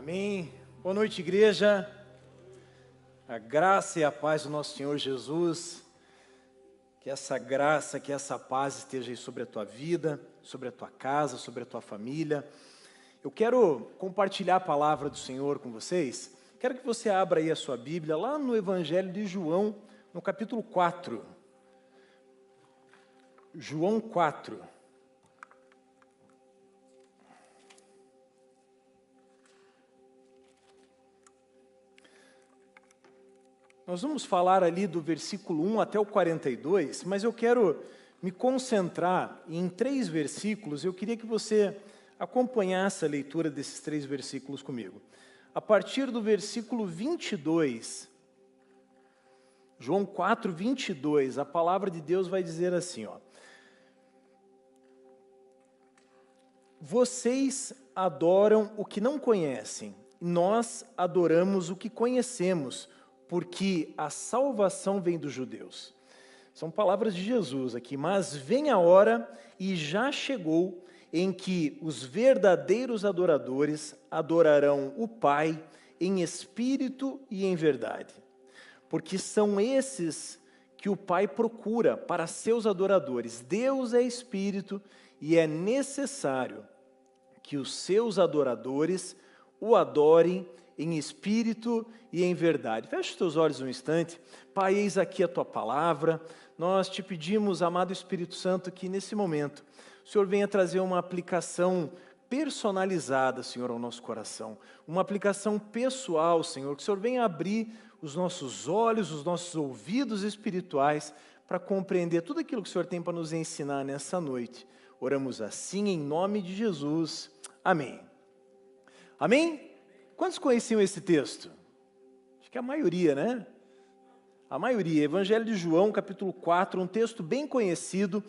Amém. Boa noite, igreja. A graça e a paz do nosso Senhor Jesus. Que essa graça, que essa paz esteja aí sobre a tua vida, sobre a tua casa, sobre a tua família. Eu quero compartilhar a palavra do Senhor com vocês. Quero que você abra aí a sua Bíblia, lá no Evangelho de João, no capítulo 4. João 4. Nós vamos falar ali do versículo 1 até o 42, mas eu quero me concentrar em 3 versículos. Eu queria que você acompanhasse a leitura desses 3 versículos comigo. A partir do versículo 22, João 4, 22, a palavra de Deus vai dizer assim, ó. Vocês adoram o que não conhecem, nós adoramos o que conhecemos, porque a salvação vem dos judeus. São palavras de Jesus aqui. Mas vem a hora, e já chegou, em que os verdadeiros adoradores adorarão o Pai em espírito e em verdade. Porque são esses que o Pai procura para seus adoradores. Deus é espírito e é necessário que os seus adoradores o adorem em espírito e em verdade. Feche os teus olhos um instante. Pai, eis aqui a tua palavra. Nós te pedimos, amado Espírito Santo, que nesse momento o Senhor venha trazer uma aplicação personalizada, Senhor, ao nosso coração. Uma aplicação pessoal, Senhor, que o Senhor venha abrir os nossos olhos, os nossos ouvidos espirituais para compreender tudo aquilo que o Senhor tem para nos ensinar nessa noite. Oramos assim em nome de Jesus. Amém. Amém? Quantos conheciam esse texto? Acho que a maioria, né? A maioria. Evangelho de João, capítulo 4, um texto bem conhecido.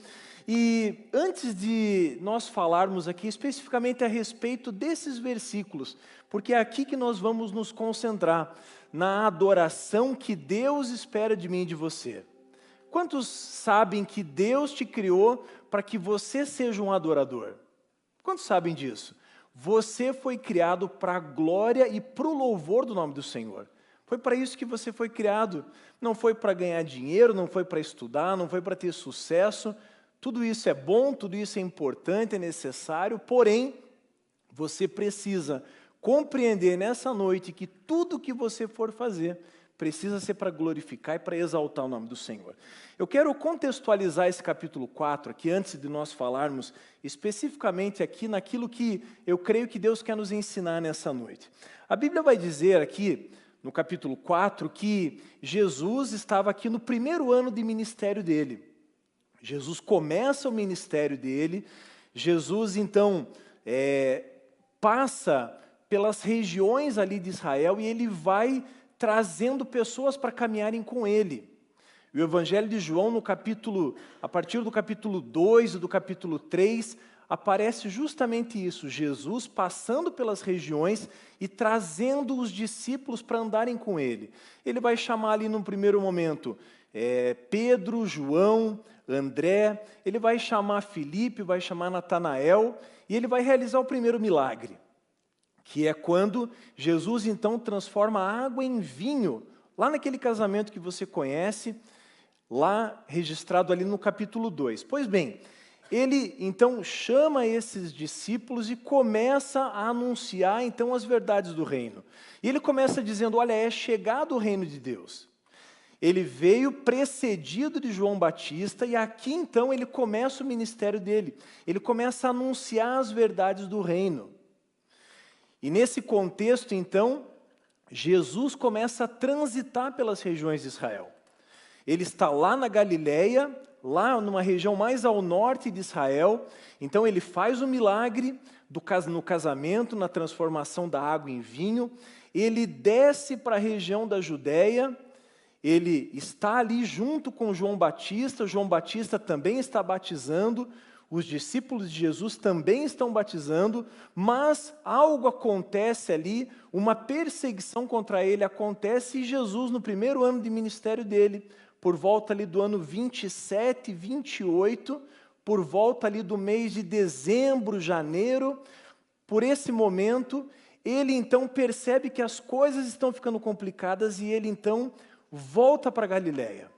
E antes de nós falarmos aqui especificamente a respeito desses versículos, porque é aqui que nós vamos nos concentrar, na adoração que Deus espera de mim e de você. Quantos sabem que Deus te criou para que você seja um adorador? Quantos sabem disso? Você foi criado para a glória e para o louvor do nome do Senhor. Foi para isso que você foi criado. Não foi para ganhar dinheiro, não foi para estudar, não foi para ter sucesso. Tudo isso é bom, tudo isso é importante, é necessário, porém, você precisa compreender nessa noite que tudo que você for fazer precisa ser para glorificar e para exaltar o nome do Senhor. Eu quero contextualizar esse capítulo 4 aqui, antes de nós falarmos especificamente aqui naquilo que eu creio que Deus quer nos ensinar nessa noite. A Bíblia vai dizer aqui, no capítulo 4, que Jesus estava aqui no primeiro ano de ministério dele. Jesus começa o ministério dele, Jesus então passa pelas regiões ali de Israel e ele vai trazendo pessoas para caminharem com ele. E o Evangelho de João, a partir do capítulo 2 e do capítulo 3, aparece justamente isso, Jesus passando pelas regiões e trazendo os discípulos para andarem com ele. Ele vai chamar ali num primeiro momento Pedro, João, André, ele vai chamar Filipe, vai chamar Natanael, e ele vai realizar o primeiro milagre, que é quando Jesus então transforma a água em vinho, lá naquele casamento que você conhece, lá registrado ali no capítulo 2. Pois bem, ele então chama esses discípulos e começa a anunciar então as verdades do reino. E ele começa dizendo, olha, é chegado o reino de Deus. Ele veio precedido de João Batista e aqui então ele começa o ministério dele. Ele começa a anunciar as verdades do reino. E nesse contexto, então, Jesus começa a transitar pelas regiões de Israel. Ele está lá na Galileia, lá numa região mais ao norte de Israel. Então ele faz o milagre no casamento, na transformação da água em vinho. Ele desce para a região da Judéia. Ele está ali junto com João Batista. João Batista também está batizando. Os discípulos de Jesus também estão batizando, mas algo acontece ali, uma perseguição contra ele acontece e Jesus, no primeiro ano de ministério dele, por volta ali do ano 27, 28, por volta ali do mês de dezembro, janeiro, por esse momento, ele então percebe que as coisas estão ficando complicadas e ele então volta para Galiléia.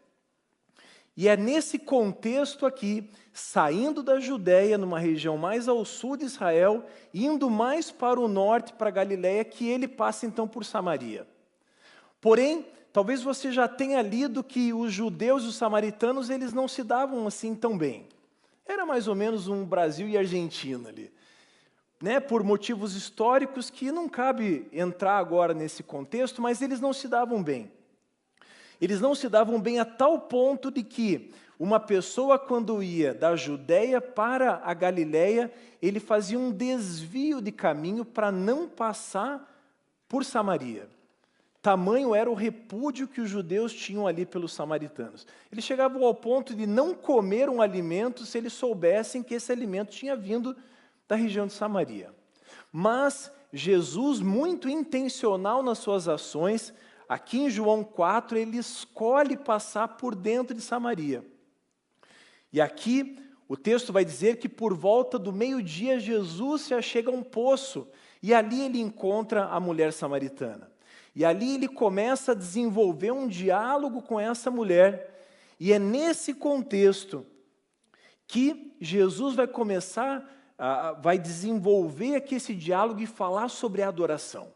E é nesse contexto aqui, saindo da Judéia, numa região mais ao sul de Israel, indo mais para o norte, para Galiléia, que ele passa então por Samaria. Porém, talvez você já tenha lido que os judeus e os samaritanos, eles não se davam assim tão bem. Era mais ou menos um Brasil e Argentina ali, né? Por motivos históricos que não cabe entrar agora nesse contexto, mas eles não se davam bem. Eles não se davam bem a tal ponto de que uma pessoa, quando ia da Judéia para a Galiléia, ele fazia um desvio de caminho para não passar por Samaria. Tamanho era o repúdio que os judeus tinham ali pelos samaritanos. Eles chegavam ao ponto de não comer um alimento se eles soubessem que esse alimento tinha vindo da região de Samaria. Mas Jesus, muito intencional nas suas ações, aqui em João 4, ele escolhe passar por dentro de Samaria. E aqui o texto vai dizer que por volta do meio-dia Jesus se achega a um poço e ali ele encontra a mulher samaritana. E ali ele começa a desenvolver um diálogo com essa mulher. E é nesse contexto que Jesus vai começar, vai desenvolver aqui esse diálogo e falar sobre a adoração.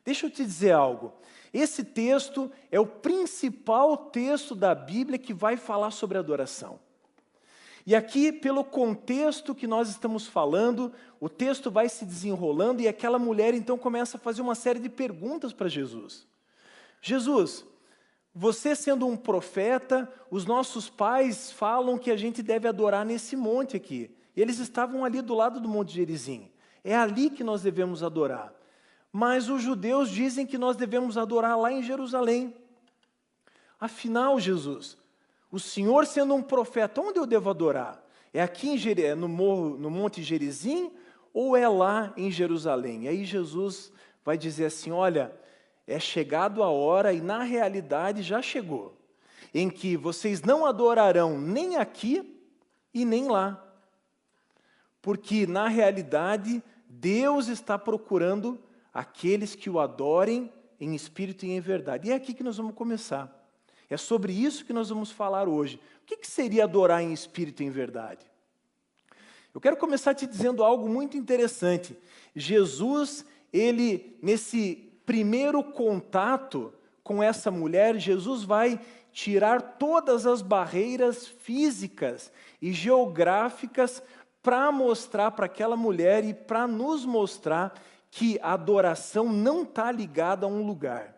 Deixa eu te dizer algo. Esse texto é o principal texto da Bíblia que vai falar sobre adoração. E aqui, pelo contexto que nós estamos falando, o texto vai se desenrolando e aquela mulher então começa a fazer uma série de perguntas para Jesus. Jesus, você sendo um profeta, os nossos pais falam que a gente deve adorar nesse monte aqui. E eles estavam ali do lado do Monte Gerizim. É ali que nós devemos adorar. Mas os judeus dizem que nós devemos adorar lá em Jerusalém. Afinal, Jesus, o Senhor sendo um profeta, onde eu devo adorar? É aqui no Monte Gerizim ou é lá em Jerusalém? E aí Jesus vai dizer assim, olha, é chegado a hora, e na realidade já chegou, em que vocês não adorarão nem aqui e nem lá. Porque na realidade Deus está procurando aqueles que o adorem em espírito e em verdade. E é aqui que nós vamos começar. É sobre isso que nós vamos falar hoje. O que seria adorar em espírito e em verdade? Eu quero começar te dizendo algo muito interessante. Jesus, ele, nesse primeiro contato com essa mulher, Jesus vai tirar todas as barreiras físicas e geográficas para mostrar para aquela mulher e para nos mostrar que a adoração não está ligada a um lugar.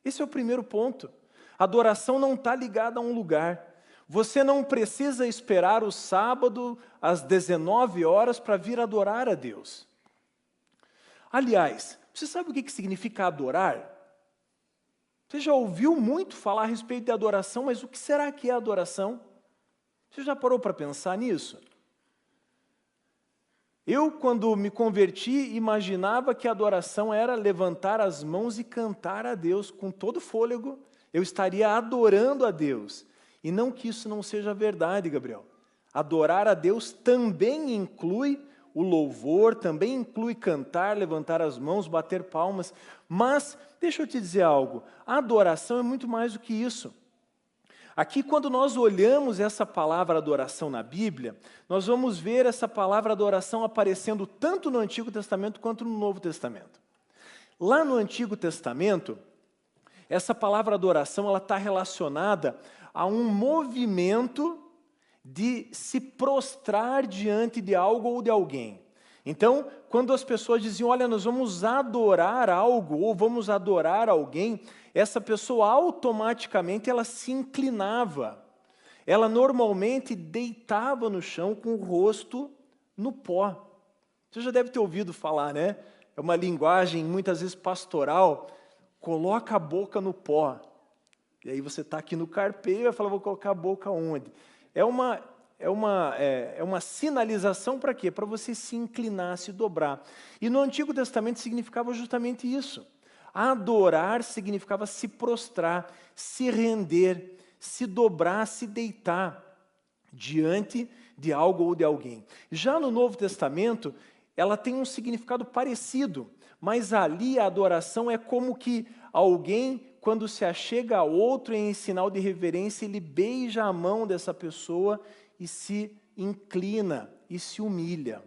Esse é o primeiro ponto. A adoração não está ligada a um lugar. Você não precisa esperar o sábado às 19 horas para vir adorar a Deus. Aliás, você sabe o que significa adorar? Você já ouviu muito falar a respeito de adoração, mas o que será que é adoração? Você já parou para pensar nisso? Eu, quando me converti, imaginava que a adoração era levantar as mãos e cantar a Deus com todo fôlego. Eu estaria adorando a Deus. E não que isso não seja verdade, Gabriel. Adorar a Deus também inclui o louvor, também inclui cantar, levantar as mãos, bater palmas. Mas, deixa eu te dizer algo, a adoração é muito mais do que isso. Aqui, quando nós olhamos essa palavra adoração na Bíblia, nós vamos ver essa palavra adoração aparecendo tanto no Antigo Testamento quanto no Novo Testamento. Lá no Antigo Testamento, essa palavra adoração ela está relacionada a um movimento de se prostrar diante de algo ou de alguém. Então, quando as pessoas diziam, olha, nós vamos adorar algo ou vamos adorar alguém, essa pessoa automaticamente ela se inclinava. Ela normalmente deitava no chão com o rosto no pó. Você já deve ter ouvido falar, né? É uma linguagem muitas vezes pastoral. Coloca a boca no pó. E aí você está aqui no carpeio e vai falar, vou colocar a boca onde? É uma sinalização para quê? Para você se inclinar, se dobrar. E no Antigo Testamento significava justamente isso. Adorar significava se prostrar, se render, se dobrar, se deitar diante de algo ou de alguém. Já no Novo Testamento, ela tem um significado parecido, mas ali a adoração é como que alguém, quando se achega a outro em sinal de reverência, ele beija a mão dessa pessoa e se inclina e se humilha.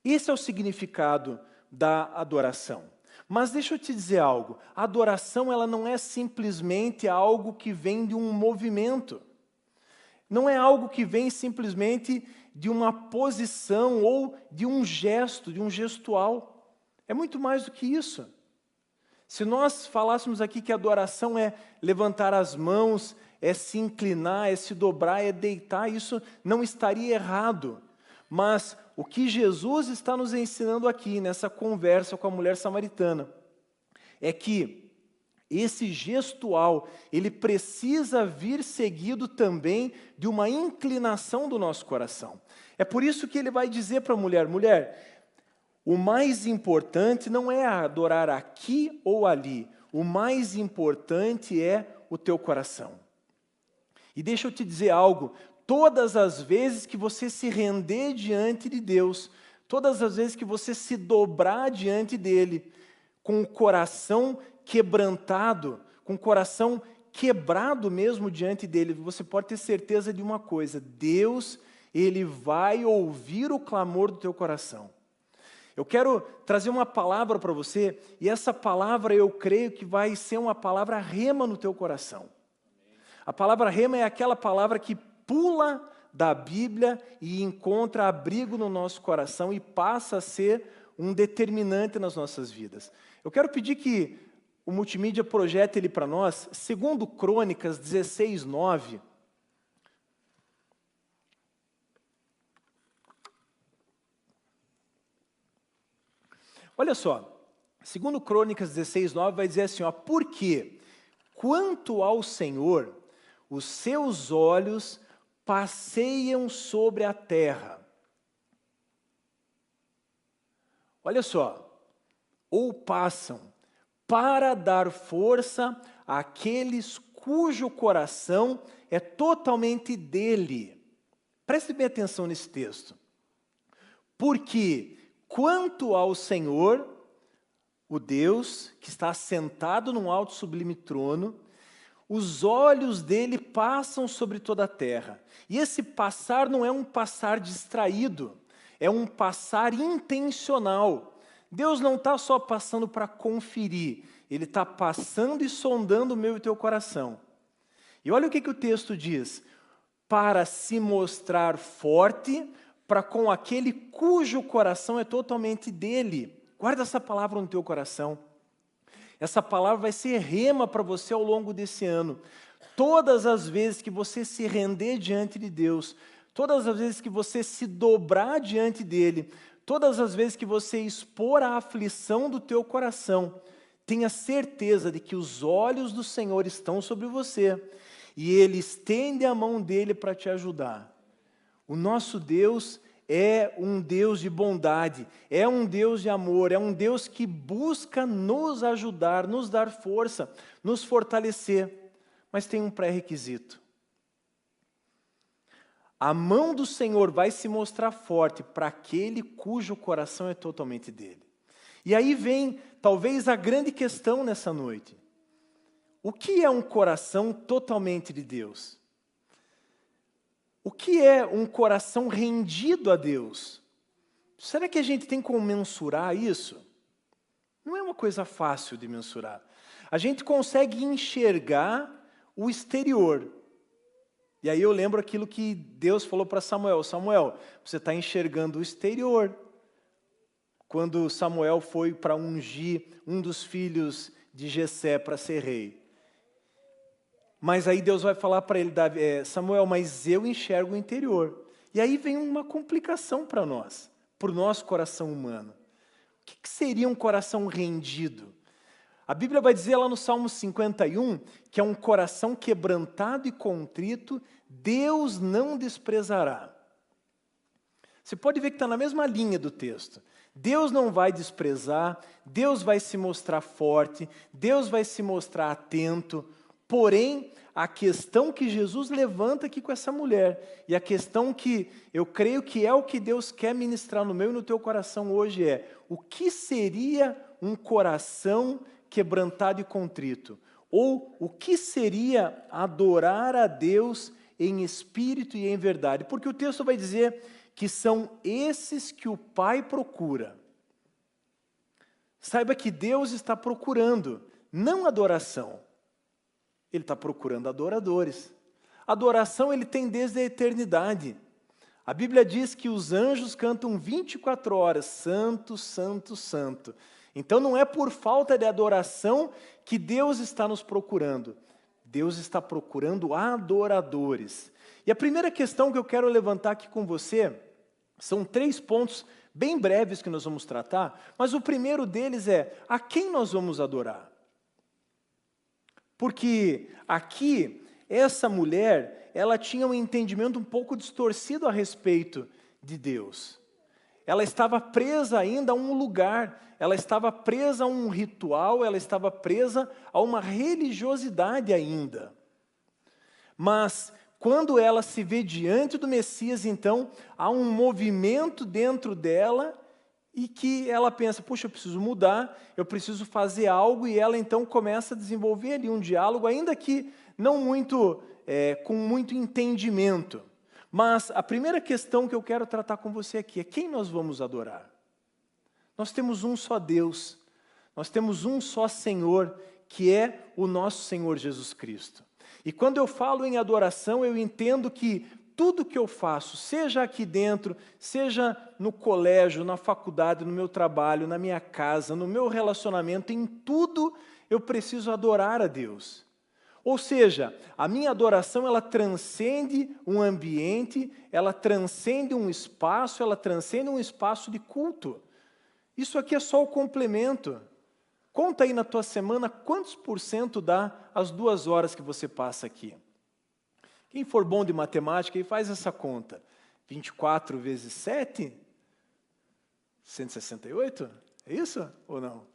Esse é o significado da adoração. Mas deixa eu te dizer algo, a adoração ela não é simplesmente algo que vem de um movimento. Não é algo que vem simplesmente de uma posição ou de um gesto, de um gestual. É muito mais do que isso. Se nós falássemos aqui que adoração é levantar as mãos, é se inclinar, é se dobrar, é deitar, isso não estaria errado. Mas o que Jesus está nos ensinando aqui, nessa conversa com a mulher samaritana, é que esse gestual, ele precisa vir seguido também de uma inclinação do nosso coração. É por isso que ele vai dizer para a mulher, mulher, o mais importante não é adorar aqui ou ali, o mais importante é o teu coração. E deixa eu te dizer algo, todas as vezes que você se render diante de Deus, todas as vezes que você se dobrar diante dele, com o coração quebrantado, com o coração quebrado mesmo diante dele, você pode ter certeza de uma coisa, Deus, ele vai ouvir o clamor do teu coração. Eu quero trazer uma palavra para você, e essa palavra eu creio que vai ser uma palavra rema no teu coração. A palavra rema é aquela palavra que pula da Bíblia e encontra abrigo no nosso coração e passa a ser um determinante nas nossas vidas. Eu quero pedir que o multimídia projete ele para nós, segundo Crônicas 16:9. Olha só, segundo Crônicas 16:9 vai dizer assim, ó, porque quanto ao Senhor, os seus olhos passeiam sobre a terra. Olha só, ou passam, para dar força àqueles cujo coração é totalmente dele. Preste bem atenção nesse texto. Porque quanto ao Senhor, o Deus que está sentado num alto e sublime trono, os olhos dele passam sobre toda a terra. E esse passar não é um passar distraído, é um passar intencional. Deus não está só passando para conferir, Ele está passando e sondando o meu e o teu coração. E olha o que o texto diz, para se mostrar forte, para com aquele cujo coração é totalmente dele. Guarda essa palavra no teu coração. Essa palavra vai ser rema para você ao longo desse ano. Todas as vezes que você se render diante de Deus, todas as vezes que você se dobrar diante dele, todas as vezes que você expor a aflição do teu coração, tenha certeza de que os olhos do Senhor estão sobre você e Ele estende a mão dele para te ajudar. O nosso Deus é um Deus de bondade, é um Deus de amor, é um Deus que busca nos ajudar, nos dar força, nos fortalecer. Mas tem um pré-requisito. A mão do Senhor vai se mostrar forte para aquele cujo coração é totalmente dele. E aí vem, talvez, a grande questão nessa noite. O que é um coração totalmente de Deus? O que é um coração rendido a Deus? Será que a gente tem como mensurar isso? Não é uma coisa fácil de mensurar. A gente consegue enxergar o exterior. E aí eu lembro aquilo que Deus falou para Samuel. Samuel, você está enxergando o exterior. Quando Samuel foi para ungir um dos filhos de Jessé para ser rei. Mas aí Deus vai falar para ele, Samuel, mas eu enxergo o interior. E aí vem uma complicação para nós, para o nosso coração humano. O que seria um coração rendido? A Bíblia vai dizer lá no Salmo 51, que é um coração quebrantado e contrito, Deus não desprezará. Você pode ver que está na mesma linha do texto. Deus não vai desprezar, Deus vai se mostrar forte, Deus vai se mostrar atento, Porém, a questão que Jesus levanta aqui com essa mulher, e a questão que eu creio que é o que Deus quer ministrar no meu e no teu coração hoje é: o que seria um coração quebrantado e contrito? Ou o que seria adorar a Deus em espírito e em verdade? Porque o texto vai dizer que são esses que o Pai procura. Saiba que Deus está procurando, não adoração. Ele está procurando adoradores. Adoração ele tem desde a eternidade. A Bíblia diz que os anjos cantam 24 horas, santo, santo, santo. Então não é por falta de adoração que Deus está nos procurando. Deus está procurando adoradores. E a primeira questão que eu quero levantar aqui com você, são 3 pontos bem breves que nós vamos tratar, mas o primeiro deles é: a quem nós vamos adorar? Porque aqui, essa mulher, ela tinha um entendimento um pouco distorcido a respeito de Deus. Ela estava presa ainda a um lugar, ela estava presa a um ritual, ela estava presa a uma religiosidade ainda. Mas, quando ela se vê diante do Messias, então, há um movimento dentro dela e que ela pensa: puxa, eu preciso mudar, eu preciso fazer algo, e ela então começa a desenvolver ali um diálogo, ainda que não muito, com muito entendimento. Mas a primeira questão que eu quero tratar com você aqui é: quem nós vamos adorar? Nós temos um só Deus, nós temos um só Senhor, que é o nosso Senhor Jesus Cristo. E quando eu falo em adoração, eu entendo que tudo que eu faço, seja aqui dentro, seja no colégio, na faculdade, no meu trabalho, na minha casa, no meu relacionamento, em tudo eu preciso adorar a Deus. Ou seja, a minha adoração, ela transcende um ambiente, ela transcende um espaço, ela transcende um espaço de culto. Isso aqui é só o complemento. Conta aí na tua semana quantos % dá as 2 horas que você passa aqui. Quem for bom de matemática, aí faz essa conta. 24 vezes 7? 168? É isso ou não?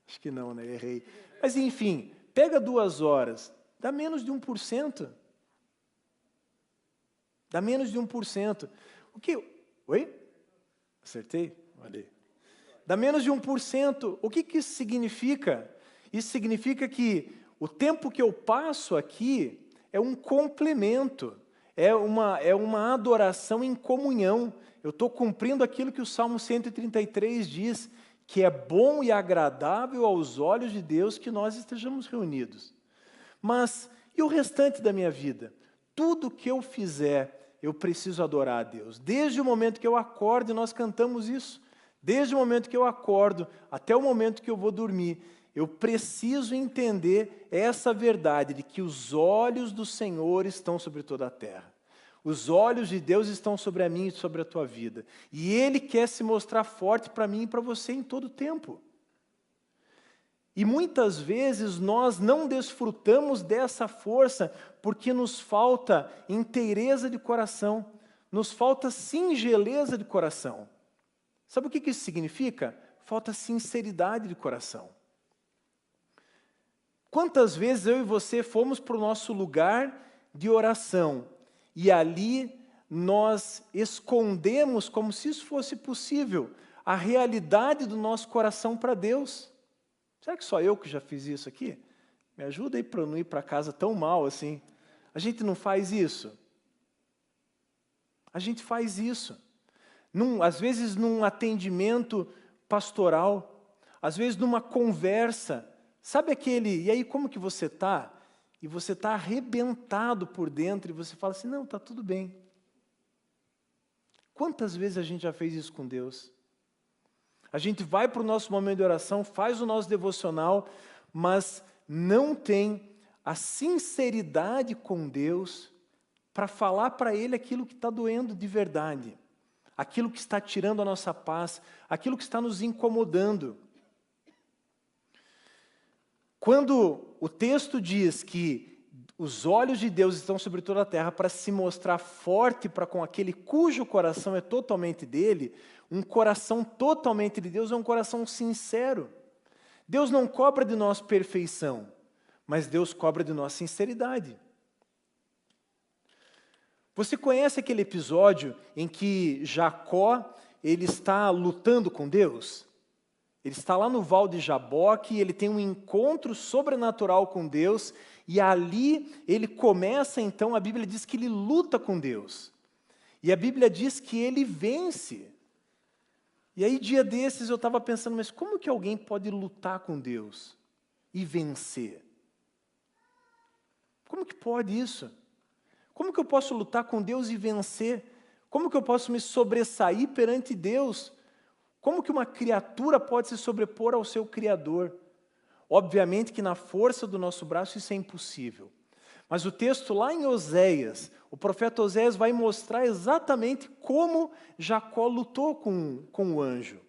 Acho que não, né? Errei. Mas enfim, pega 2 horas, dá menos de 1%. Dá menos de 1%. O que? Oi? Acertei? Olha aí. Dá menos de 1%. O que isso significa? Isso significa que o tempo que eu passo aqui é um complemento, é uma adoração em comunhão. Eu estou cumprindo aquilo que o Salmo 133 diz, que é bom e agradável aos olhos de Deus que nós estejamos reunidos. Mas, e o restante da minha vida? Tudo que eu fizer, eu preciso adorar a Deus. Desde o momento que eu acordo, e nós cantamos isso, desde o momento que eu acordo até o momento que eu vou dormir, eu preciso entender essa verdade de que os olhos do Senhor estão sobre toda a terra. Os olhos de Deus estão sobre a minha e sobre a tua vida. E Ele quer se mostrar forte para mim e para você em todo o tempo. E muitas vezes nós não desfrutamos dessa força porque nos falta inteireza de coração, nos falta singeleza de coração. Sabe o que isso significa? Falta sinceridade de coração. Quantas vezes eu e você fomos para o nosso lugar de oração e ali nós escondemos, como se isso fosse possível, a realidade do nosso coração para Deus? Será que só eu que já fiz isso aqui? Me ajuda aí para não ir para casa tão mal assim. A gente não faz isso? A gente faz isso. Às vezes num atendimento pastoral, às vezes numa conversa. Sabe aquele, e aí como que você está? E você está arrebentado por dentro e você fala assim: não, está tudo bem. Quantas vezes a gente já fez isso com Deus? A gente vai para o nosso momento de oração, faz o nosso devocional, mas não tem a sinceridade com Deus para falar para Ele aquilo que está doendo de verdade, aquilo que está tirando a nossa paz, aquilo que está nos incomodando. Quando o texto diz que os olhos de Deus estão sobre toda a terra para se mostrar forte para com aquele cujo coração é totalmente dele, um coração totalmente de Deus é um coração sincero. Deus não cobra de nós perfeição, mas Deus cobra de nós sinceridade. Você conhece aquele episódio em que Jacó, ele está lutando com Deus? Ele está lá no Val de Jaboque, ele tem um encontro sobrenatural com Deus, e ali ele começa, então, a Bíblia diz que ele luta com Deus. E a Bíblia diz que ele vence. E aí, dia desses, eu estava pensando, mas como que alguém pode lutar com Deus e vencer? Como que pode isso? Como que eu posso lutar com Deus e vencer? Como que eu posso me sobressair perante Deus? Como que uma criatura pode se sobrepor ao seu Criador? Obviamente que na força do nosso braço isso é impossível. Mas o texto lá em Oséias, o profeta Oséias vai mostrar exatamente como Jacó lutou com o anjo.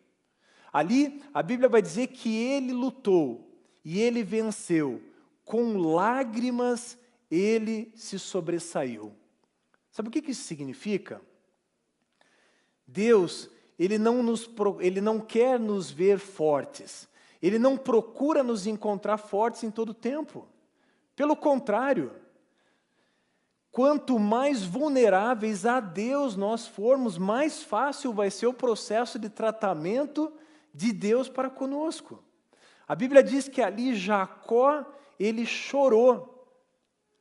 Ali, a Bíblia vai dizer que ele lutou e ele venceu. Com lágrimas ele se sobressaiu. Sabe o que isso significa? Deus, ele não quer nos ver fortes. Ele não procura nos encontrar fortes em todo o tempo. Pelo contrário, quanto mais vulneráveis a Deus nós formos, mais fácil vai ser o processo de tratamento de Deus para conosco. A Bíblia diz que ali Jacó, ele chorou.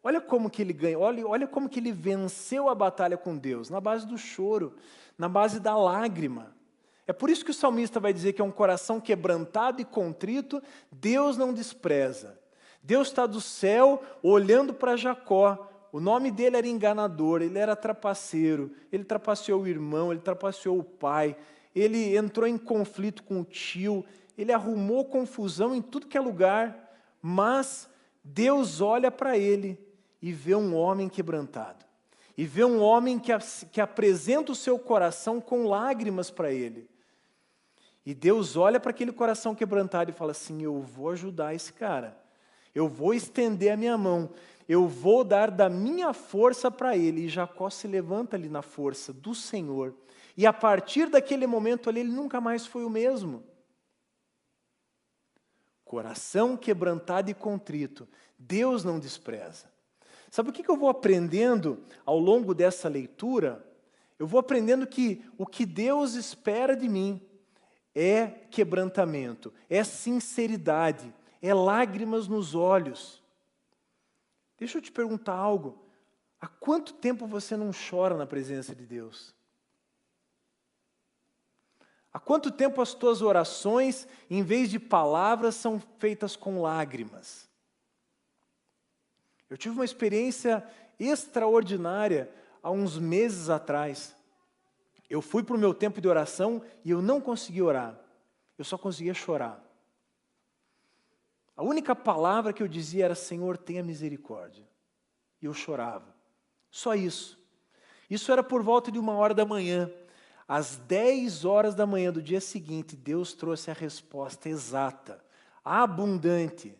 Olha como que ele ganhou, olha como que ele venceu a batalha com Deus, na base do choro, na base da lágrima. É por isso que o salmista vai dizer que é um coração quebrantado e contrito, Deus não despreza. Deus está do céu olhando para Jacó. O nome dele era enganador, ele era trapaceiro, ele trapaceou o irmão, ele trapaceou o pai, ele entrou em conflito com o tio, ele arrumou confusão em tudo que é lugar, mas Deus olha para ele e vê um homem quebrantado. E vê um homem que apresenta o seu coração com lágrimas para ele. E Deus olha para aquele coração quebrantado e fala assim, eu vou ajudar esse cara. Eu vou estender a minha mão. Eu vou dar da minha força para ele. E Jacó se levanta ali na força do Senhor. E a partir daquele momento ali, ele nunca mais foi o mesmo. Coração quebrantado e contrito. Deus não despreza. Sabe o que eu vou aprendendo ao longo dessa leitura? Eu vou aprendendo que o que Deus espera de mim é quebrantamento, é sinceridade, é lágrimas nos olhos. Deixa eu te perguntar algo. Há quanto tempo você não chora na presença de Deus? Há quanto tempo as tuas orações, em vez de palavras, são feitas com lágrimas? Eu tive uma experiência extraordinária há uns meses atrás. Eu fui para o meu tempo de oração e eu não consegui orar. Eu só conseguia chorar. A única palavra que eu dizia era, Senhor, tenha misericórdia. E eu chorava. Só isso. Isso era por volta de 1h da manhã. Às 10h da manhã do dia seguinte, Deus trouxe a resposta exata, abundante.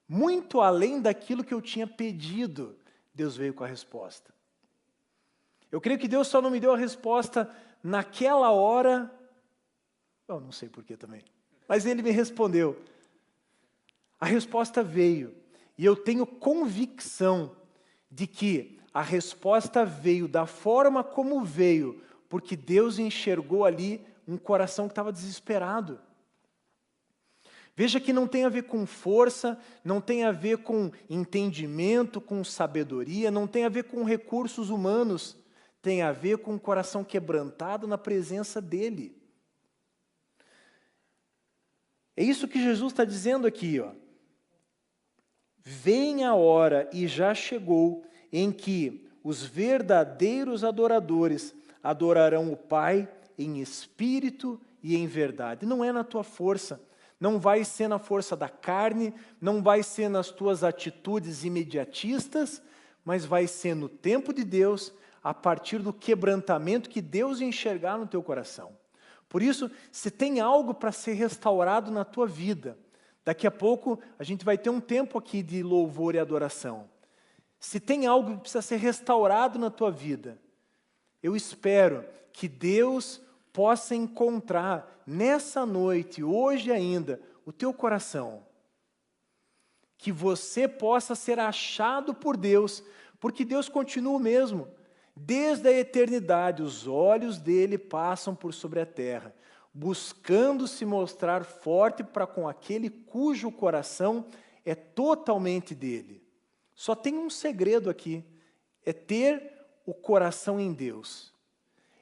Muito além daquilo que eu tinha pedido, Deus veio com a resposta. Eu creio que Deus só não me deu a resposta naquela hora, eu não sei porquê também, mas Ele me respondeu. A resposta veio, e eu tenho convicção de que a resposta veio da forma como veio, porque Deus enxergou ali um coração que estava desesperado. Veja que não tem a ver com força, não tem a ver com entendimento, com sabedoria, não tem a ver com recursos humanos, tem a ver com um coração quebrantado na presença dEle. É isso que Jesus está dizendo aqui, ó. Vem a hora, e já chegou, em que os verdadeiros adoradores adorarão o Pai em espírito e em verdade. Não é na tua força. Não vai ser na força da carne, não vai ser nas tuas atitudes imediatistas, mas vai ser no tempo de Deus, a partir do quebrantamento que Deus enxergar no teu coração. Por isso, se tem algo para ser restaurado na tua vida, daqui a pouco a gente vai ter um tempo aqui de louvor e adoração. Se tem algo que precisa ser restaurado na tua vida, eu espero que Deus possa encontrar nessa noite, hoje ainda, o teu coração. que você possa ser achado por Deus, porque Deus continua o mesmo. Desde a eternidade, os olhos dele passam por sobre a terra, buscando se mostrar forte para com aquele cujo coração é totalmente dele. Só tem um segredo aqui, é ter o coração em Deus.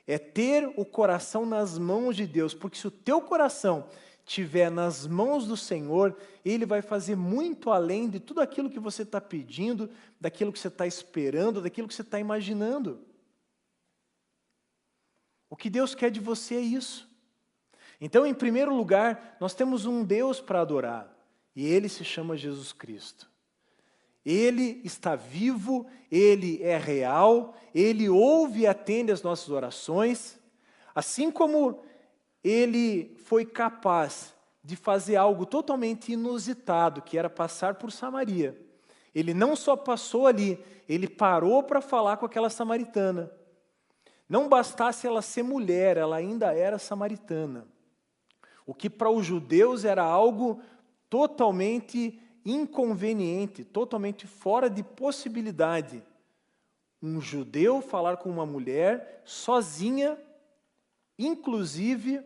É ter o coração nas mãos de Deus, porque se o teu coração estiver nas mãos do Senhor, Ele vai fazer muito além de tudo aquilo que você está pedindo, daquilo que você está esperando, daquilo que você está imaginando. O que Deus quer de você é isso. Então, em primeiro lugar, nós temos um Deus para adorar, e Ele se chama Jesus Cristo. Ele está vivo, Ele é real, Ele ouve e atende as nossas orações, assim como Ele foi capaz de fazer algo totalmente inusitado, que era passar por Samaria. Ele não só passou ali, Ele parou para falar com aquela samaritana. Não bastasse ela ser mulher, ela ainda era samaritana. O que para os judeus era algo totalmente inconveniente, totalmente fora de possibilidade. Um judeu falar com uma mulher sozinha, inclusive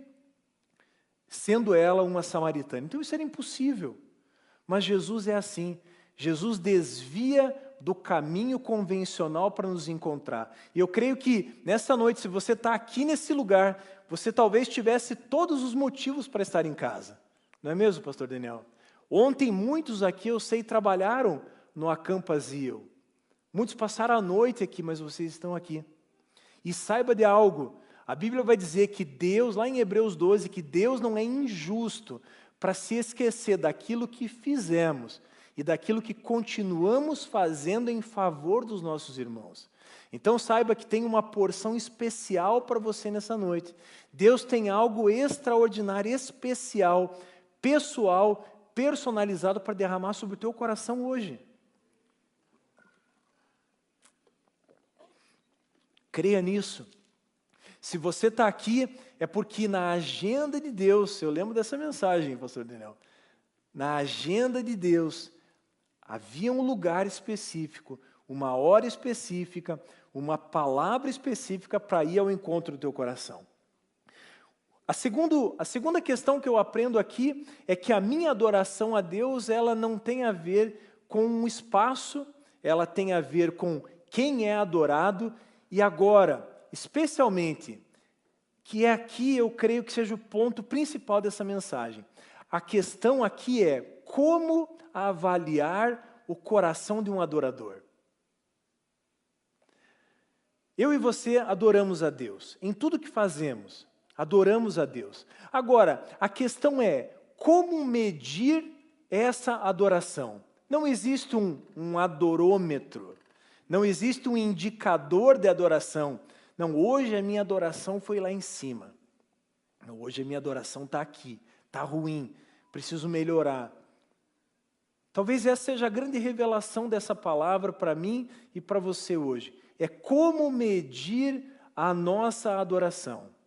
sendo ela uma samaritana. Então isso era impossível. Mas Jesus é assim. Jesus desvia do caminho convencional para nos encontrar. E eu creio que nessa noite, se você está aqui nesse lugar, você talvez tivesse todos os motivos para estar em casa. Não é mesmo, pastor Daniel? Ontem muitos aqui, eu sei, trabalharam no Acampa Zio. Muitos passaram a noite aqui, mas vocês estão aqui. E saiba de algo, a Bíblia vai dizer que Deus, lá em Hebreus 12, que Deus não é injusto para se esquecer daquilo que fizemos e daquilo que continuamos fazendo em favor dos nossos irmãos. Então saiba que tem uma porção especial para você nessa noite. Deus tem algo extraordinário, especial, pessoal, personalizado para derramar sobre o teu coração hoje. Creia nisso. Se você está aqui, é porque na agenda de Deus, eu lembro dessa mensagem, pastor Daniel, na agenda de Deus, havia um lugar específico, uma hora específica, uma palavra específica para ir ao encontro do teu coração. A segunda questão que eu aprendo aqui é que a minha adoração a Deus, ela não tem a ver com um espaço, ela tem a ver com quem é adorado. E agora, especialmente, que é aqui eu creio que seja o ponto principal dessa mensagem. A questão aqui é como avaliar o coração de um adorador. Eu e você adoramos a Deus, em tudo que fazemos. Adoramos a Deus. Agora, a questão é, como medir essa adoração? Não existe um adorômetro, não existe um indicador de adoração. Não, hoje a minha adoração foi lá em cima. Não, hoje a minha adoração está aqui, está ruim, preciso melhorar. Talvez essa seja a grande revelação dessa palavra para mim e para você hoje. É como medir a nossa adoração.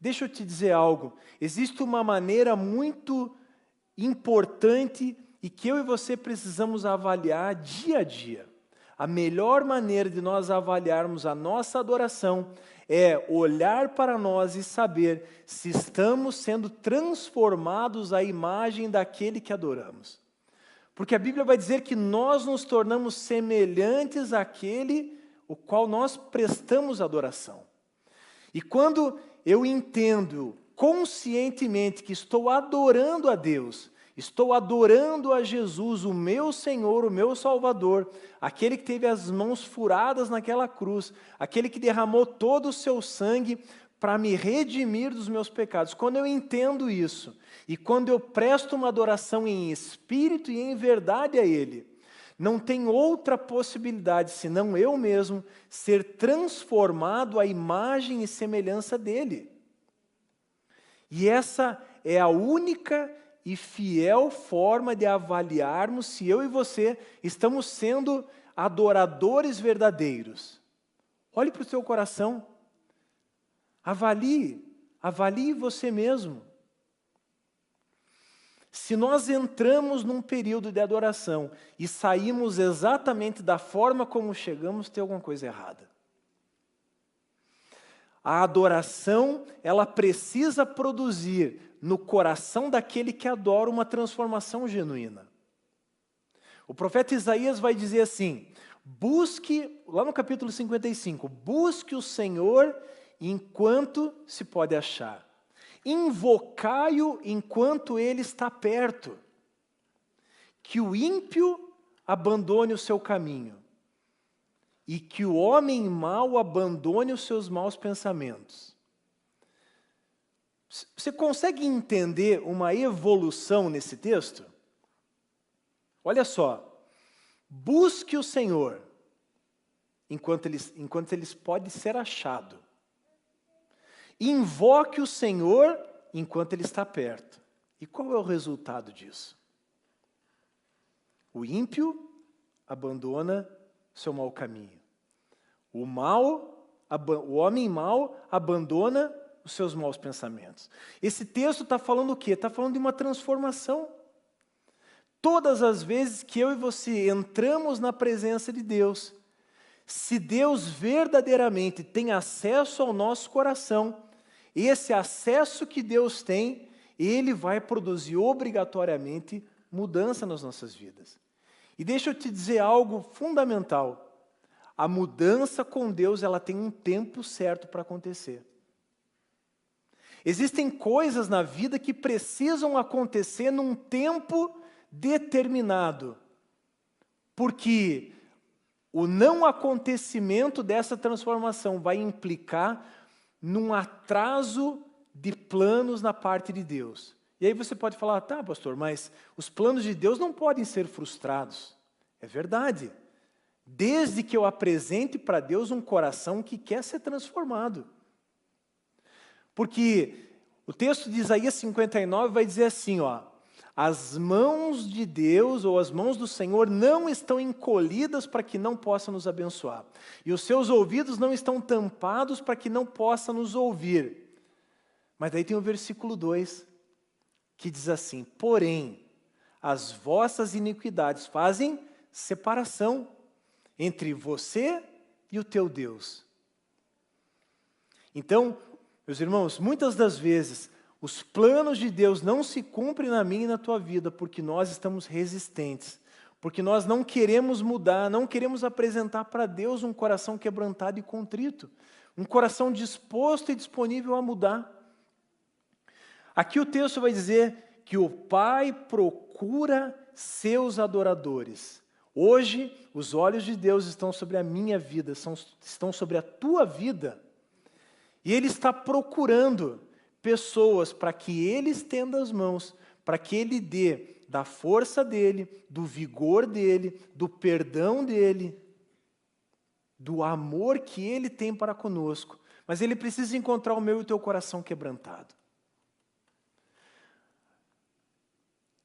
Deixa eu te dizer algo, existe uma maneira muito importante e que eu e você precisamos avaliar dia a dia. A melhor maneira de nós avaliarmos a nossa adoração é olhar para nós e saber se estamos sendo transformados à imagem daquele que adoramos. Porque a Bíblia vai dizer que nós nos tornamos semelhantes àquele o qual nós prestamos adoração. E quando eu entendo conscientemente que estou adorando a Deus, estou adorando a Jesus, o meu Senhor, o meu Salvador, aquele que teve as mãos furadas naquela cruz, aquele que derramou todo o seu sangue para me redimir dos meus pecados. Quando eu entendo isso, e quando eu presto uma adoração em espírito e em verdade a Ele, não tem outra possibilidade, senão eu mesmo, ser transformado à imagem e semelhança dEle. E essa é a única e fiel forma de avaliarmos se eu e você estamos sendo adoradores verdadeiros. Olhe para o seu coração. Avalie você mesmo. Se nós entramos num período de adoração e saímos exatamente da forma como chegamos, tem alguma coisa errada. A adoração, ela precisa produzir no coração daquele que adora uma transformação genuína. O profeta Isaías vai dizer assim, busque, lá no capítulo 55, busque o Senhor enquanto se pode achar. Invocai-o enquanto ele está perto. Que o ímpio abandone o seu caminho e que o homem mau abandone os seus maus pensamentos. Você consegue entender uma evolução nesse texto? Olha só, busque o Senhor enquanto eles podem ser achado. Invoque o Senhor enquanto Ele está perto. E qual é o resultado disso? O ímpio abandona seu mau caminho. O homem mau abandona os seus maus pensamentos. Esse texto está falando o quê? Está falando de uma transformação. Todas as vezes que eu e você entramos na presença de Deus, se Deus verdadeiramente tem acesso ao nosso coração, esse acesso que Deus tem, Ele vai produzir obrigatoriamente mudança nas nossas vidas. E deixa eu te dizer algo fundamental. A mudança com Deus, ela tem um tempo certo para acontecer. Existem coisas na vida que precisam acontecer num tempo determinado. Porque o não acontecimento dessa transformação vai implicar num atraso de planos na parte de Deus. E aí você pode falar, tá, pastor, mas os planos de Deus não podem ser frustrados. É verdade. Desde que eu apresente para Deus um coração que quer ser transformado. Porque o texto de Isaías 59 vai dizer assim, ó, as mãos de Deus ou as mãos do Senhor não estão encolhidas para que não possa nos abençoar. E os seus ouvidos não estão tampados para que não possa nos ouvir. Mas daí tem o versículo 2, que diz assim, porém, as vossas iniquidades fazem separação entre você e o teu Deus. Então, meus irmãos, muitas das vezes, os planos de Deus não se cumprem na minha e na tua vida porque nós estamos resistentes, porque nós não queremos mudar, não queremos apresentar para Deus um coração quebrantado e contrito, um coração disposto e disponível a mudar. Aqui o texto vai dizer que o Pai procura seus adoradores. Hoje, os olhos de Deus estão sobre a minha vida, estão sobre a tua vida. E Ele está procurando pessoas para que Ele estenda as mãos, para que Ele dê da força dEle, do vigor dEle, do perdão dEle, do amor que Ele tem para conosco. Mas Ele precisa encontrar o meu e o teu coração quebrantado.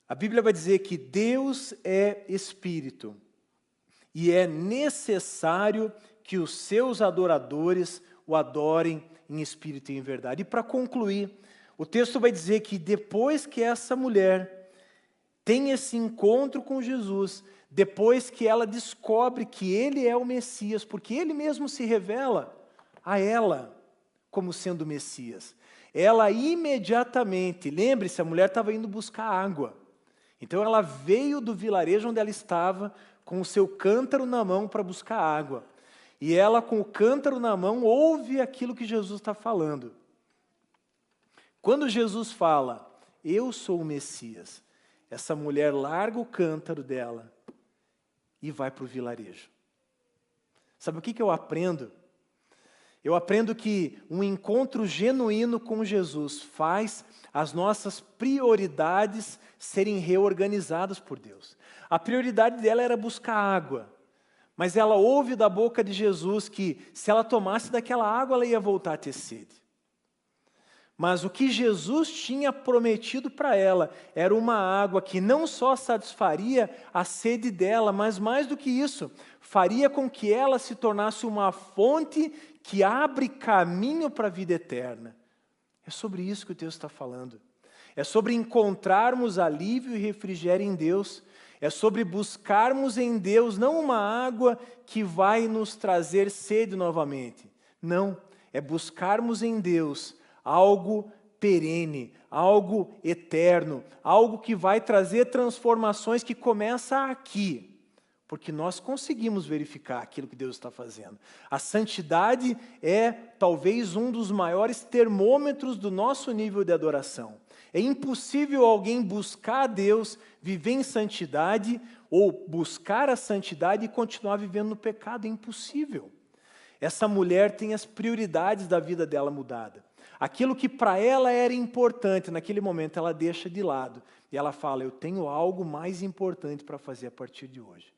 A Bíblia vai dizer que Deus é Espírito e é necessário que os seus adoradores o adorem em espírito e em verdade. E para concluir, o texto vai dizer que depois que essa mulher tem esse encontro com Jesus, depois que ela descobre que Ele é o Messias, porque Ele mesmo se revela a ela como sendo o Messias, ela imediatamente, lembre-se, a mulher estava indo buscar água. Então ela veio do vilarejo onde ela estava com o seu cântaro na mão para buscar água. E ela, com o cântaro na mão, ouve aquilo que Jesus está falando. Quando Jesus fala, eu sou o Messias, essa mulher larga o cântaro dela e vai para o vilarejo. Sabe o que eu aprendo? Eu aprendo que um encontro genuíno com Jesus faz as nossas prioridades serem reorganizadas por Deus. A prioridade dela era buscar água, mas ela ouve da boca de Jesus que se ela tomasse daquela água, ela ia voltar a ter sede. Mas o que Jesus tinha prometido para ela era uma água que não só satisfaria a sede dela, mas mais do que isso, faria com que ela se tornasse uma fonte que abre caminho para a vida eterna. É sobre isso que o texto está falando. é sobre encontrarmos alívio e refrigério em Deus, é sobre buscarmos em Deus não uma água que vai nos trazer sede novamente. Não, é buscarmos em Deus algo perene, algo eterno, algo que vai trazer transformações que começam aqui. Porque nós conseguimos verificar aquilo que Deus está fazendo. A santidade é talvez um dos maiores termômetros do nosso nível de adoração. É impossível alguém buscar a Deus, viver em santidade, ou buscar a santidade e continuar vivendo no pecado. É impossível. Essa mulher tem as prioridades da vida dela mudada. Aquilo que para ela era importante naquele momento, ela deixa de lado. E ela fala, eu tenho algo mais importante para fazer a partir de hoje.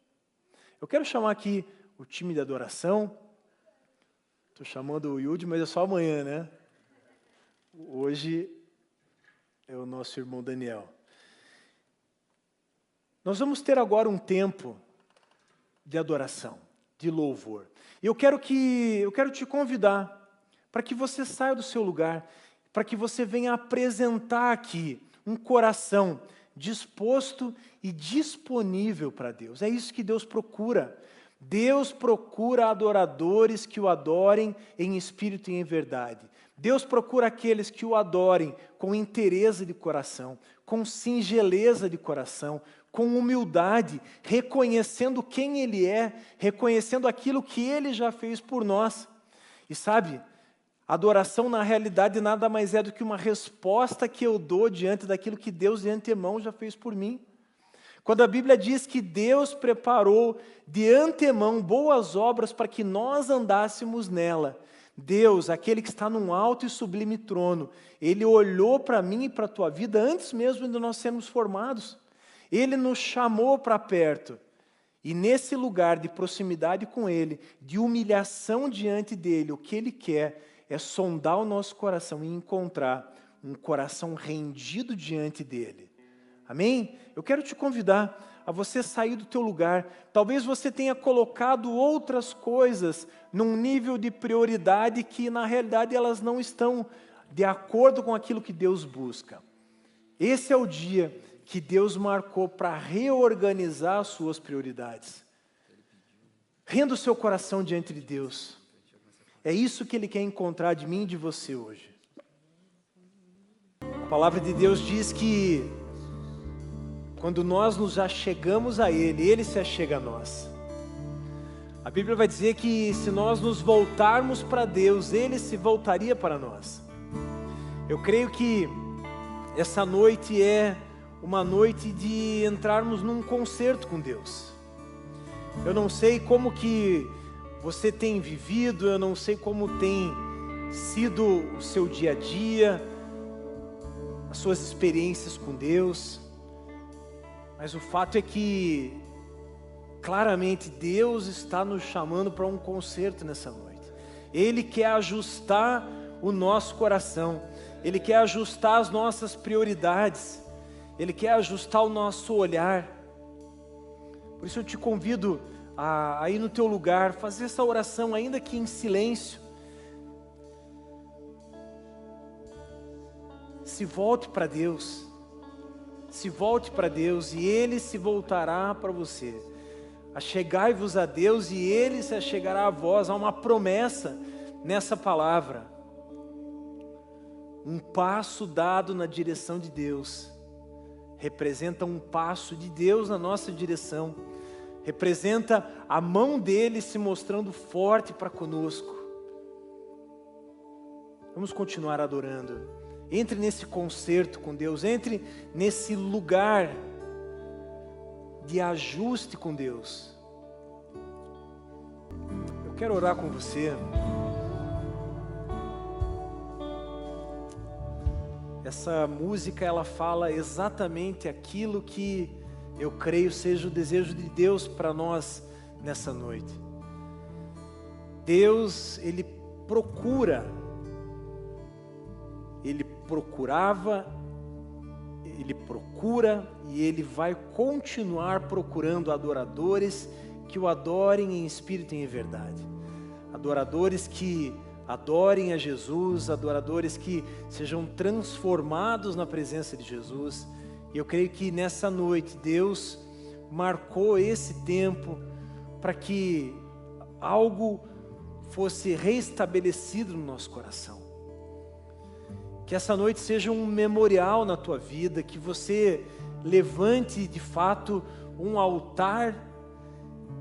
Eu quero chamar aqui o time de adoração. Estou chamando o Yudi, mas é só amanhã, né? Hoje é o nosso irmão Daniel. Nós vamos ter agora um tempo de adoração, de louvor. E eu quero te convidar para que você saia do seu lugar, para que você venha apresentar aqui um coração disposto e disponível para Deus. É isso que Deus procura. Deus procura adoradores que o adorem em espírito e em verdade. Deus procura aqueles que o adorem com inteireza de coração, com singeleza de coração, com humildade, reconhecendo quem Ele é, reconhecendo aquilo que Ele já fez por nós. E sabe, adoração na realidade nada mais é do que uma resposta que eu dou diante daquilo que Deus de antemão já fez por mim. Quando a Bíblia diz que Deus preparou de antemão boas obras para que nós andássemos nela, Deus, aquele que está num alto e sublime trono, Ele olhou para mim e para a tua vida antes mesmo de nós sermos formados. Ele nos chamou para perto. E nesse lugar de proximidade com Ele, de humilhação diante dEle, o que Ele quer é sondar o nosso coração e encontrar um coração rendido diante dEle. Amém? Eu quero te convidar a você sair do teu lugar. Talvez você tenha colocado outras coisas num nível de prioridade que na realidade elas não estão de acordo com aquilo que Deus busca. Esse é o dia que Deus marcou para reorganizar as suas prioridades. Renda o seu coração diante de Deus. É isso que Ele quer encontrar de mim e de você hoje. A palavra de Deus diz que quando nós nos achegamos a Ele, Ele se achega a nós. A Bíblia vai dizer que se nós nos voltarmos para Deus, Ele se voltaria para nós. Eu creio que essa noite é uma noite de entrarmos num concerto com Deus. Eu não sei como que você tem vivido, eu não sei como tem sido o seu dia a dia, as suas experiências com Deus, mas o fato é que, claramente, Deus está nos chamando para um concerto nessa noite. Ele quer ajustar o nosso coração, Ele quer ajustar as nossas prioridades, Ele quer ajustar o nosso olhar. Por isso eu te convido a ir no teu lugar, fazer essa oração, ainda que em silêncio. Se volte para Deus. Se volte para Deus e Ele se voltará para você. Achegai-vos a Deus e Ele se achegará a vós. Há uma promessa nessa palavra. Um passo dado na direção de Deus representa um passo de Deus na nossa direção. Representa a mão dEle se mostrando forte para conosco. Vamos continuar adorando. Entre nesse concerto com Deus, entre nesse lugar de ajuste com Deus. Eu quero orar com você. Essa música, ela fala exatamente aquilo que eu creio seja o desejo de Deus para nós nessa noite. Deus, Ele procura, Ele procurava, Ele procura e Ele vai continuar procurando adoradores que o adorem em espírito e em verdade. Adoradores que adorem a Jesus, adoradores que sejam transformados na presença de Jesus. E eu creio que nessa noite Deus marcou esse tempo para que algo fosse restabelecido no nosso coração. Que essa noite seja um memorial na tua vida, que você levante de fato um altar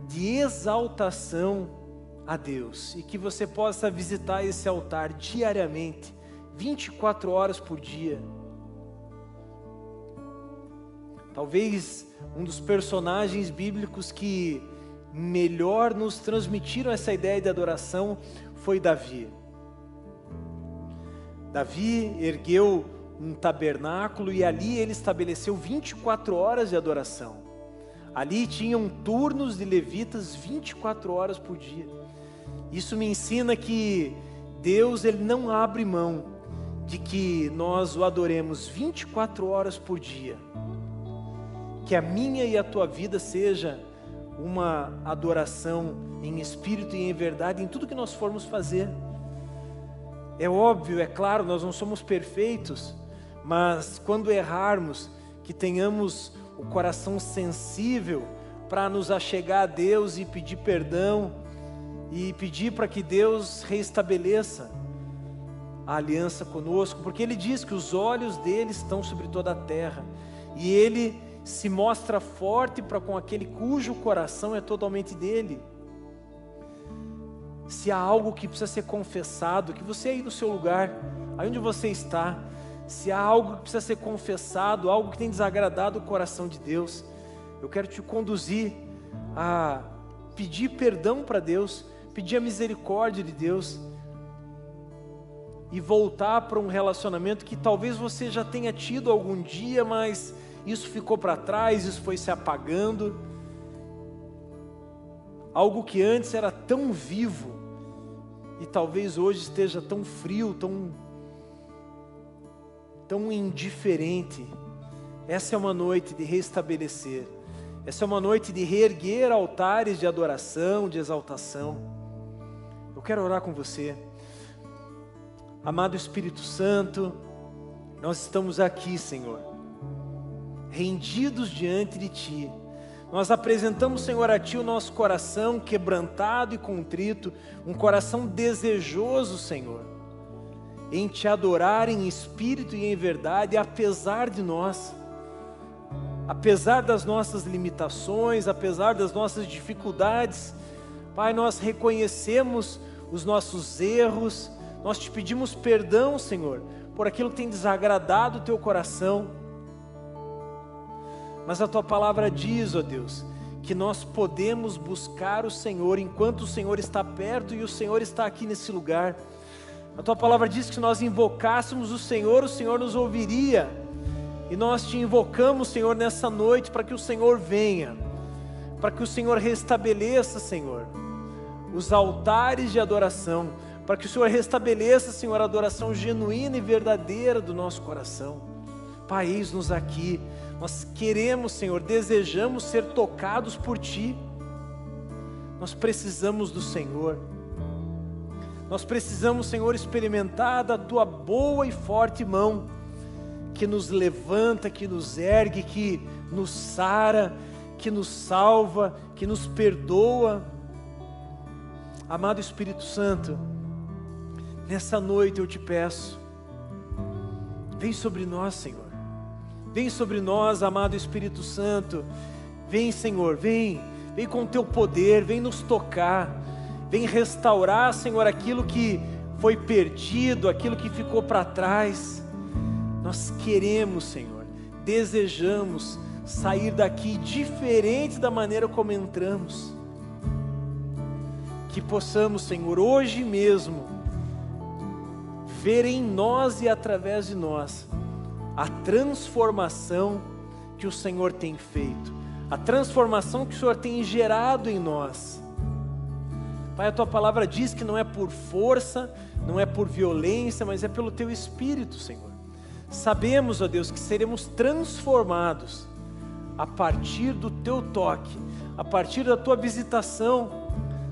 de exaltação a Deus, e que você possa visitar esse altar diariamente, 24 horas por dia. Talvez um dos personagens bíblicos que melhor nos transmitiram essa ideia de adoração foi Davi. Davi ergueu um tabernáculo e ali ele estabeleceu 24 horas de adoração. Ali tinham turnos de levitas 24 horas por dia. Isso me ensina que Deus, ele não abre mão de que nós o adoremos 24 horas por dia. Que a minha e a tua vida seja uma adoração em espírito e em verdade em tudo que nós formos fazer. É óbvio, é claro, nós não somos perfeitos, mas quando errarmos, que tenhamos o coração sensível para nos achegar a Deus e pedir perdão e pedir para que Deus reestabeleça a aliança conosco, porque Ele diz que os olhos dele estão sobre toda a terra e Ele se mostra forte para com aquele cujo coração é totalmente dele. Se há algo que precisa ser confessado, que você aí no seu lugar, aí onde você está, se há algo que precisa ser confessado, algo que tem desagradado o coração de Deus, eu quero te conduzir a pedir perdão para Deus, pedir a misericórdia de Deus e voltar para um relacionamento que talvez você já tenha tido algum dia, mas isso ficou para trás, isso foi se apagando. Algo que antes era tão vivo e talvez hoje esteja tão frio, tão indiferente. Essa é uma noite de restabelecer. Essa é uma noite de reerguer altares de adoração, de exaltação. Eu quero orar com você. Amado Espírito Santo, nós estamos aqui, Senhor, rendidos diante de Ti. Nós apresentamos, Senhor, a Ti o nosso coração quebrantado e contrito, um coração desejoso, Senhor, em Te adorar em espírito e em verdade, apesar de nós, apesar das nossas limitações, apesar das nossas dificuldades. Pai, nós reconhecemos os nossos erros, nós Te pedimos perdão, Senhor, por aquilo que tem desagradado o Teu coração. Mas a Tua palavra diz, ó Deus, que nós podemos buscar o Senhor enquanto o Senhor está perto e o Senhor está aqui nesse lugar. A Tua palavra diz que se nós invocássemos o Senhor nos ouviria. E nós Te invocamos, Senhor, nessa noite para que o Senhor venha, para que o Senhor restabeleça, Senhor, os altares de adoração, para que o Senhor restabeleça, Senhor, a adoração genuína e verdadeira do nosso coração. Pai, eis-nos aqui. Nós queremos, Senhor, desejamos ser tocados por Ti. Nós precisamos do Senhor. Nós precisamos, Senhor, experimentar da Tua boa e forte mão, que nos levanta, que nos ergue, que nos sara, que nos salva, que nos perdoa. Amado Espírito Santo, nessa noite eu Te peço, vem sobre nós, Senhor. Vem sobre nós, amado Espírito Santo. Vem, Senhor, vem com o Teu poder, vem nos tocar, vem restaurar, Senhor, aquilo que foi perdido, aquilo que ficou para trás. Nós queremos, Senhor, desejamos sair daqui diferente da maneira como entramos. Que possamos, Senhor, hoje mesmo, ver em nós e através de nós a transformação que o Senhor tem feito, a transformação que o Senhor tem gerado em nós. Pai, a Tua palavra diz que não é por força, não é por violência, mas é pelo Teu Espírito, Senhor. Sabemos, ó Deus, que seremos transformados a partir do Teu toque, a partir da Tua visitação.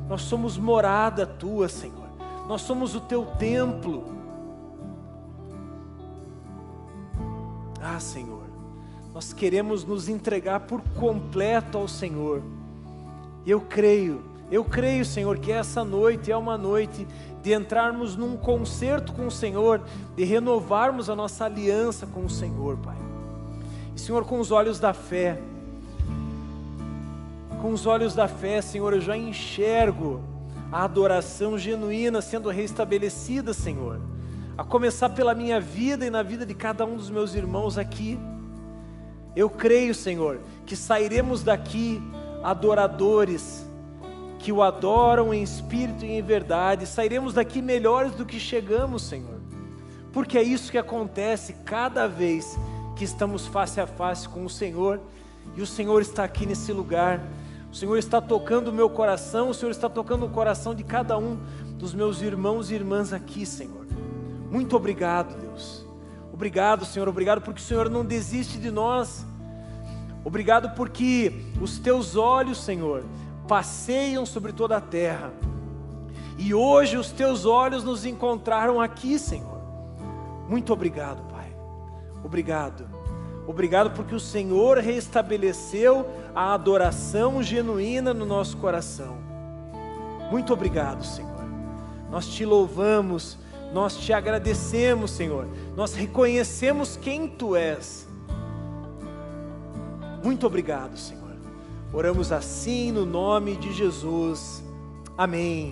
Nós somos morada Tua, Senhor. nós somos o teu templo. Ah, Senhor, nós queremos nos entregar por completo ao Senhor. E eu creio, Senhor, que essa noite é uma noite de entrarmos num concerto com o Senhor, de renovarmos a nossa aliança com o Senhor, Pai. E, Senhor, com os olhos da fé, Senhor, eu já enxergo a adoração genuína sendo restabelecida, Senhor, a começar pela minha vida e na vida de cada um dos meus irmãos aqui. Eu creio, Senhor, que sairemos daqui adoradores, que o adoram em espírito e em verdade. Sairemos daqui melhores do que chegamos, Senhor, porque é isso que acontece cada vez que estamos face a face com o Senhor, e o Senhor está aqui nesse lugar. O Senhor está tocando o meu coração, o Senhor está tocando o coração de cada um dos meus irmãos e irmãs aqui, Senhor. Muito obrigado, Deus. Obrigado, Senhor, obrigado porque o Senhor não desiste de nós. Obrigado porque os teus olhos, Senhor, passeiam sobre toda a terra. E hoje os teus olhos nos encontraram aqui, Senhor. Muito obrigado, Pai. Obrigado. Obrigado porque o Senhor restabeleceu a adoração genuína no nosso coração. Muito obrigado, Senhor. Nós te louvamos, nós te agradecemos, Senhor. Nós reconhecemos quem Tu és. Muito obrigado, Senhor. Oramos assim no nome de Jesus. Amém.